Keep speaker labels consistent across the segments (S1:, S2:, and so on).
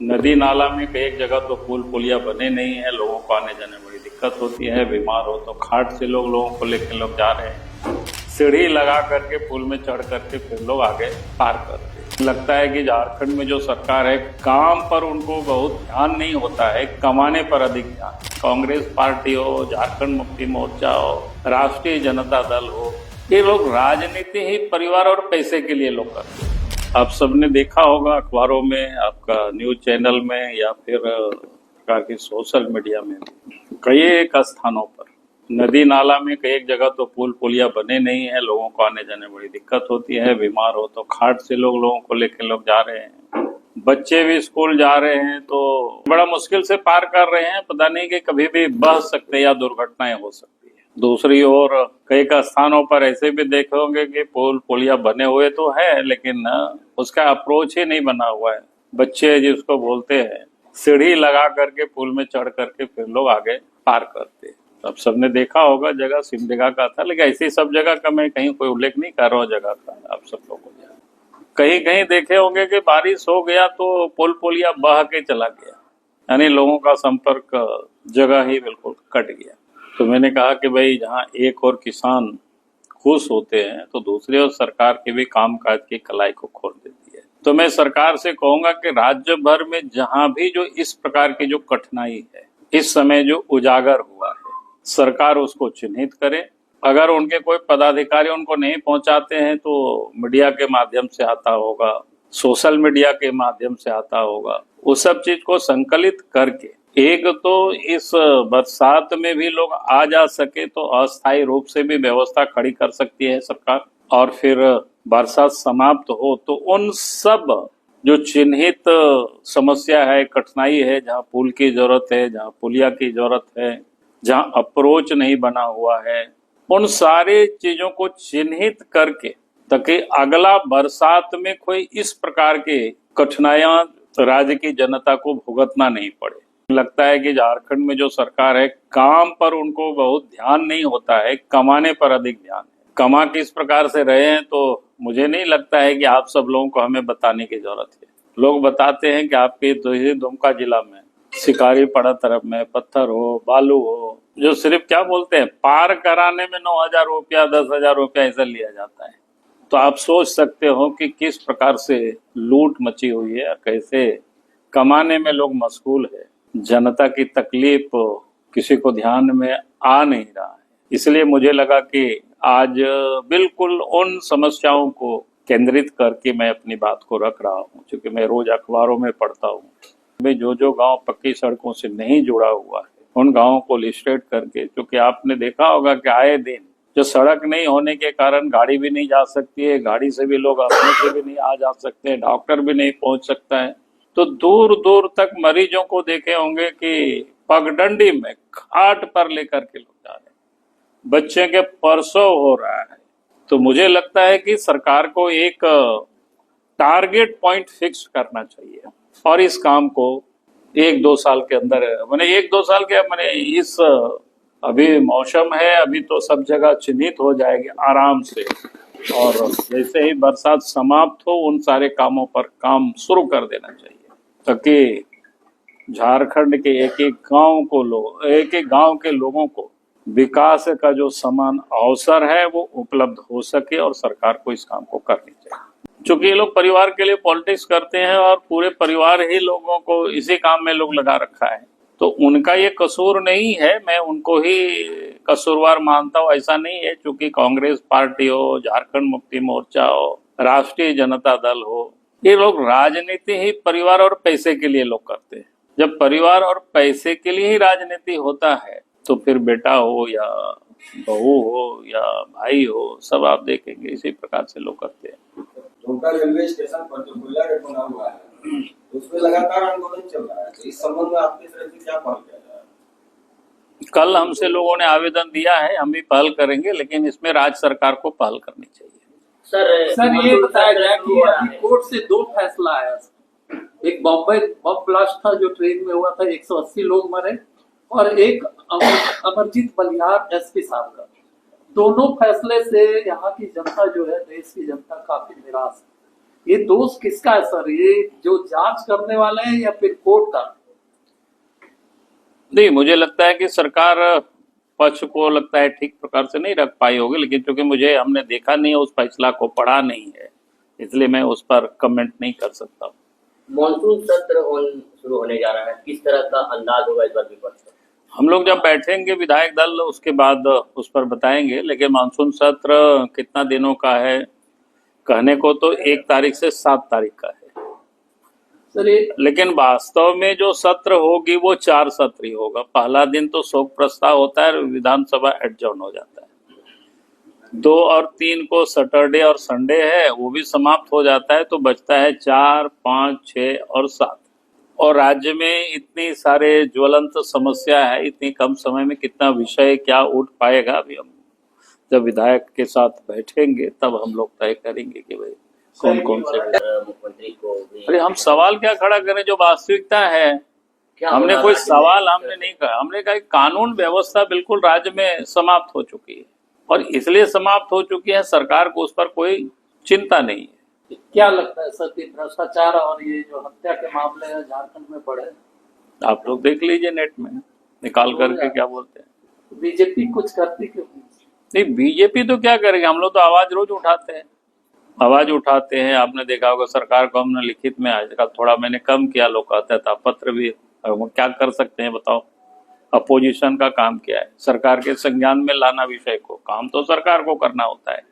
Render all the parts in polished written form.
S1: नदी नाला में कई एक जगह तो पुल पुलिया बने नहीं है, लोगों को आने जाने में बड़ी दिक्कत होती है। बीमार हो तो खाट से लोगों को लेकर लोग जा रहे हैं, सीढ़ी लगा करके पुल में चढ़ करके फिर लोग आगे पार करते हैं। लगता है कि झारखंड में जो सरकार है, काम पर उनको बहुत ध्यान नहीं होता है, कमाने पर अधिक ध्यान। कांग्रेस पार्टी हो, झारखंड मुक्ति मोर्चा हो, राष्ट्रीय जनता दल हो, ये लोग राजनीति ही परिवार और पैसे के लिए लोग करते हैं। आप सबने देखा होगा अखबारों में, आपका न्यूज चैनल में, या फिर प्रकार की सोशल मीडिया में कई एक स्थानों पर नदी नाला में कई एक जगह तो पुल पुलिया बने नहीं है, लोगों को आने जाने में बड़ी दिक्कत होती है। बीमार हो तो खाट से लोगों को लेकर लोग जा रहे हैं, बच्चे भी स्कूल जा रहे हैं तो बड़ा मुश्किल से पार कर रहे हैं। पता नहीं कि कभी भी बह सकते या दुर्घटनाएं हो सकती है। दूसरी ओर कई का स्थानों पर ऐसे भी देखे होंगे कि पुल पुलिया बने हुए तो है, लेकिन उसका अप्रोच ही नहीं बना हुआ है। बच्चे जिसको बोलते हैं, सीढ़ी लगा करके पुल में चढ़ करके फिर लोग आगे पार करते हैं। अब सबने देखा होगा, जगह सिमडेगा का था, लेकिन ऐसी सब जगह का मैं कहीं कोई उल्लेख नहीं कर रहा हूँ जगह का। आप सब लोग को कहीं कहीं देखे होंगे कि बारिश हो गया तो पुल पुलिया बह के चला गया, यानी लोगों का संपर्क जगह ही बिल्कुल कट गया। तो मैंने कहा कि भाई, जहाँ एक और किसान खुश होते हैं तो दूसरी ओर सरकार के भी कामकाज की कलाई को खोल देती है। तो मैं सरकार से कहूंगा कि राज्य भर में जहां भी जो इस प्रकार की जो कठिनाई है, इस समय जो उजागर हुआ है, सरकार उसको चिन्हित करे। अगर उनके कोई पदाधिकारी उनको नहीं पहुंचाते हैं तो मीडिया के माध्यम से आता होगा, सोशल मीडिया के माध्यम से आता होगा, उस सब चीज को संकलित करके एक तो इस बरसात में भी लोग आ जा सके तो अस्थायी रूप से भी व्यवस्था खड़ी कर सकती है सरकार। और फिर बरसात समाप्त हो तो उन सब जो चिन्हित समस्या है, कठिनाई है, जहाँ पुल की जरूरत है, जहाँ पुलिया की जरूरत है, जहाँ अप्रोच नहीं बना हुआ है, उन सारे चीजों को चिन्हित करके, ताकि अगला बरसात में कोई इस प्रकार के कठिनाइयां राज्य की जनता को भुगतना नहीं पड़े। लगता है कि झारखंड में जो सरकार है, काम पर उनको बहुत ध्यान नहीं होता है, कमाने पर अधिक ध्यान है। कमा किस प्रकार से रहे हैं तो मुझे नहीं लगता है कि आप सब लोगों को हमें बताने की जरूरत है। लोग बताते हैं कि आपके दुमका जिला में शिकारी पड़ा तरफ में पत्थर हो, बालू हो, जो सिर्फ क्या बोलते हैं, पार कराने में 9,000 रुपया 10,000 रुपया ऐसा लिया जाता है। तो आप सोच सकते हो कि किस प्रकार से लूट मची हुई है, कैसे कमाने में लोग मशगूल है। जनता की तकलीफ किसी को ध्यान में आ नहीं रहा है। इसलिए मुझे लगा कि आज बिल्कुल उन समस्याओं को केंद्रित करके मैं अपनी बात को रख रहा हूँ, क्योंकि मैं रोज अखबारों में पढ़ता हूँ। मैं जो गांव पक्की सड़कों से नहीं जुड़ा हुआ है, उन गांवों को लिस्टेड करके, क्योंकि आपने देखा होगा कि आए दिन जो सड़क नहीं होने के कारण गाड़ी भी नहीं जा सकती है, गाड़ी से भी लोग अपने से भी नहीं आ जा सकते हैं, डॉक्टर भी नहीं पहुंच सकता है। तो दूर दूर तक मरीजों को देखे होंगे कि पगडंडी में खाट पर लेकर के लोग जा रहे हैं, बच्चे के प्रसव हो रहा है। तो मुझे लगता है कि सरकार को एक टारगेट पॉइंट फिक्स करना चाहिए और इस काम को 1-2 साल के अंदर, मैंने 1-2 साल के, मैंने इस अभी मौसम है, अभी तो सब जगह चिन्हित हो जाएगी आराम से, और जैसे ही बरसात समाप्त हो उन सारे कामों पर काम शुरू कर देना चाहिए, ताकि झारखंड के एक एक गांव के लोगों को विकास का जो समान अवसर है वो उपलब्ध हो सके, और सरकार को इस काम को करनी चाहिए। क्योंकि ये लोग परिवार के लिए पॉलिटिक्स करते हैं और पूरे परिवार ही लोगों को इसी काम में लोग लगा रखा है, तो उनका ये कसूर नहीं है। मैं उनको ही कसूरवार मानता हूँ, ऐसा नहीं है। क्योंकि कांग्रेस पार्टी हो, झारखंड मुक्ति मोर्चा हो, राष्ट्रीय जनता दल हो, ये लोग राजनीति ही परिवार और पैसे के लिए लोग करते हैं। जब परिवार और पैसे के लिए ही राजनीति होता है तो फिर बेटा हो या बहू हो या भाई हो, सब आप देखेंगे इसी प्रकार से लोग करते हैं।
S2: दुमका रेलवे स्टेशन पर जो पुलिया गेट बना हुआ है, उसमें लगातार आंदोलन चल रहा है। तो इस संबंध में आपकी तरफ से क्या पहल किया जा रहा है?
S1: कल हमसे लोगों ने आवेदन दिया है, हम भी पहल करेंगे, लेकिन इसमें राज्य सरकार को पहल करनी चाहिए।
S3: सर ये बताया जाए कि अभी कोर्ट से 2 फैसला आया। एक बॉम्बे बम ब्लास्ट था जो ट्रेन में हुआ था, 180 लोग मरे, और एक अमरजीत बलियार एसपी साहब का। दोनों फैसले से यहाँ की जनता जो है, देश की जनता काफी निराश है। ये दोष किसका है सर? ये जो जांच करने वाले हैं या फिर कोर्ट का?
S1: नहीं, मुझे लगता है कि सरकार पक्ष को लगता है ठीक प्रकार से नहीं रख पाई होगी, लेकिन क्योंकि हमने देखा नहीं है, उस फैसला को पढ़ा नहीं है, इसलिए मैं उस पर कमेंट नहीं कर सकता।
S4: मॉनसून सत्र शुरू होने जा रहा है, किस तरह का अंदाज होगा इस बार विपक्ष का?
S1: हम लोग जब बैठेंगे विधायक दल उसके बाद उस पर बताएंगे, लेकिन मानसून सत्र कितना दिनों का है कहने को तो 1 तारीख से 7 तारीख का है
S3: सर ये
S1: लेकिन वास्तव में जो सत्र होगी वो 4 सत्र ही होगा। पहला दिन तो शोक प्रस्ताव होता है, विधानसभा एडजर्न हो जाता है। 2 और 3 को सैटरडे और संडे है, वो भी समाप्त हो जाता है, तो बचता है 4, 5, 6 और 7। और राज्य में इतनी सारे ज्वलंत समस्या है, इतनी कम समय में कितना विषय क्या उठ पाएगा, अभी हम जब विधायक के साथ बैठेंगे तब हम लोग तय करेंगे कि भाई कौन कौन से।
S4: मुख्यमंत्री को भी
S1: अरे हम सवाल क्या खड़ा करें, जो वास्तविकता है।
S4: क्या
S1: हमने
S4: होगा
S1: कोई
S4: राज्य में?
S1: सवाल हमने नहीं कहा, हमने कहा कि कानून व्यवस्था बिल्कुल राज्य में समाप्त हो चुकी है, और इसलिए समाप्त हो चुकी है, सरकार को उस पर कोई चिंता नहीं है।
S3: क्या लगता है सर कि भ्रष्टाचार और ये जो हत्या के मामले हैं झारखंड में बढ़े?
S1: आप लोग देख लीजिए नेट में निकाल करके क्या बोलते हैं।
S3: बीजेपी कुछ करती क्यों नहीं?
S1: नहीं, बीजेपी तो क्या करेंगे, हम लोग तो आवाज रोज उठाते हैं, आवाज उठाते हैं। आपने देखा होगा सरकार को हमने लिखित में आजकल थोड़ा मैंने कम किया, लोग कहते था पत्र भी, वो क्या कर सकते हैं बताओ। अपोजिशन का काम क्या है? सरकार के संज्ञान में लाना विषय को, काम तो सरकार को करना होता है।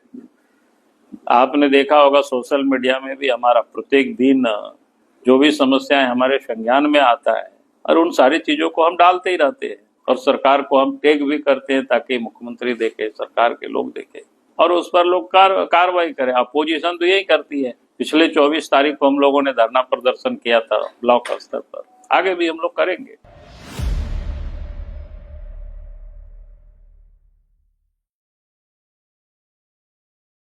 S1: आपने देखा होगा सोशल मीडिया में भी हमारा प्रत्येक दिन जो भी समस्याएं हमारे संज्ञान में आता है, और उन सारी चीजों को हम डालते ही रहते हैं, और सरकार को हम टैग भी करते हैं ताकि मुख्यमंत्री देखे, सरकार के लोग देखे और उस पर लोग कार्रवाई करें। अपोजिशन तो यही करती है। पिछले 24 तारीख को हम लोगों ने धरना प्रदर्शन किया था ब्लॉक स्तर पर, आगे भी हम लोग करेंगे।